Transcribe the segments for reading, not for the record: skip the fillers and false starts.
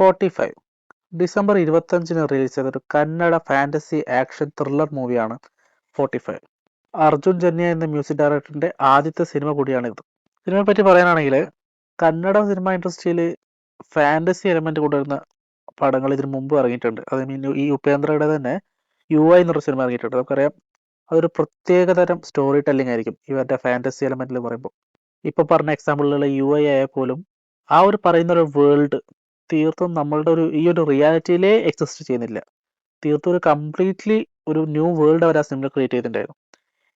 45 December 25 release ചെയ്ത ഒരു Kannada fantasy action thriller മൂവിയാണ് 45. അർജുൻ ജന്യ എന്ന മ്യൂസിക് ഡയറക്ടറിന്റെ ആദ്യത്തെ സിനിമ കൂടിയാണിത്. സിനിമയെ പറ്റി പറയാനാണെങ്കിൽ കന്നഡ സിനിമ ഇൻഡസ്ട്രിയിൽ ഫാന്റസി എലമെന്റ് കൊണ്ടുവരുന്ന പടങ്ങൾ ഇതിനു മുമ്പ് ഇറങ്ങിയിട്ടുണ്ട്. അത് ഈ ഉപേന്ദ്രയുടെ തന്നെ UI എന്നൊരു സിനിമ ഇറങ്ങിയിട്ടുണ്ട്. നമുക്കറിയാം അതൊരു പ്രത്യേകതരം സ്റ്റോറി ടെല്ലിംഗ് ആയിരിക്കും ഇവരുടെ ഫാന്റസി എലമെന്റിൽ പറയുമ്പോൾ. ഇപ്പൊ പറഞ്ഞ എക്സാമ്പിളിലുള്ള UI ആയാൽ പോലും ആ ഒരു പറയുന്ന ഒരു വേൾഡ് തീർത്തും നമ്മളുടെ ഈ ഒരു റിയാലിറ്റിയിലേ എക്സിസ്റ്റ് ചെയ്യുന്നില്ല. തീർത്തും ഒരു കംപ്ലീറ്റ്ലി ഒരു ന്യൂ വേൾഡ് അവർ ആ സിനിമ ക്രിയേറ്റ് ചെയ്തിട്ടുണ്ടായിരുന്നു.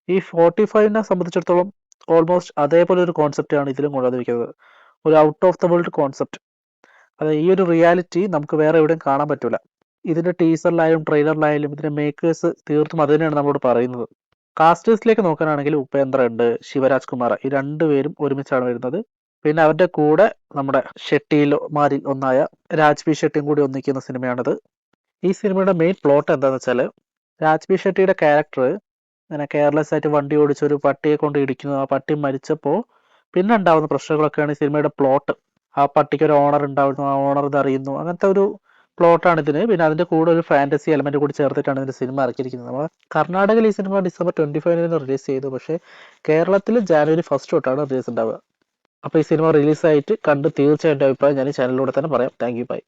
ഈ 45നെ സംബന്ധിച്ചിടത്തോളം ഓൾമോസ്റ്റ് അതേപോലെ ഒരു കോൺസെപ്റ്റാണ് ഇതിലും കൊണ്ടുവന്നിരിക്കുന്നത്. ഒരു out of the world concept. അതായത് ഈ ഒരു റിയാലിറ്റി നമുക്ക് വേറെ എവിടെയും കാണാൻ പറ്റില്ല. ഇതിന്റെ ടീസറിലായാലും ട്രെയിലറിലായാലും ഇതിന്റെ മേക്കേഴ്സ് തീർത്തും അത് തന്നെയാണ് നമ്മളോട് പറയുന്നത്. കാസ്റ്റേഴ്സിലേക്ക് നോക്കാനാണെങ്കിൽ ഉപേന്ദ്ര ഉണ്ട്, ശിവരാജ് കുമാർ, ഈ രണ്ടുപേരും ഒരുമിച്ചാണ് വരുന്നത്. പിന്നെ അവരുടെ കൂടെ നമ്മുടെ ഷെട്ടിമാരിൽ ഒന്നായ രാജ്ബി ഷെട്ടിയും കൂടി ഒന്നിക്കുന്ന സിനിമയാണിത്. ഈ സിനിമയുടെ മെയിൻ പ്ലോട്ട് എന്താണെന്ന് വെച്ചാൽ, രാജ്ബി ഷെട്ടിയുടെ ക്യാരക്ടർ ഇങ്ങനെ കെയർലെസ് ആയിട്ട് വണ്ടി ഓടിച്ച് ഒരു പട്ടിയെ കൊണ്ട് ഇടിക്കുന്നു. ആ പട്ടി മരിച്ചപ്പോൾ പിന്നെ ഉണ്ടാവുന്ന പ്രശ്നങ്ങളൊക്കെയാണ് ഈ സിനിമയുടെ പ്ലോട്ട്. ആ പട്ടിക്ക് ഒരു ഓണർ ഉണ്ടാവുന്നു, ആ ഓണർ ഇത് അറിയുന്നു, അങ്ങനത്തെ ഒരു പ്ലോട്ടാണ് ഇതിന്. പിന്നെ അതിന്റെ കൂടെ ഒരു ഫാന്റസി എലമെന്റ് കൂടി ചേർത്തിട്ടാണ് ഇതിന്റെ സിനിമ ഇറക്കിയിരിക്കുന്നത്. നമ്മൾ കർണാടകയിൽ ഈ സിനിമ ഡിസംബർ 25 റിലീസ് ചെയ്തു. പക്ഷേ കേരളത്തിൽ ജാനുവരി 1 തൊട്ടാണ് റിലീസ് ഉണ്ടാവുക. അപ്പോൾ ഈ സിനിമ റിലീസായിട്ട് കണ്ട് തീർച്ചയായിട്ടും അഭിപ്രായം ഞാൻ ഈ ചാനലിലൂടെ തന്നെ പറയാം. Thank you, by.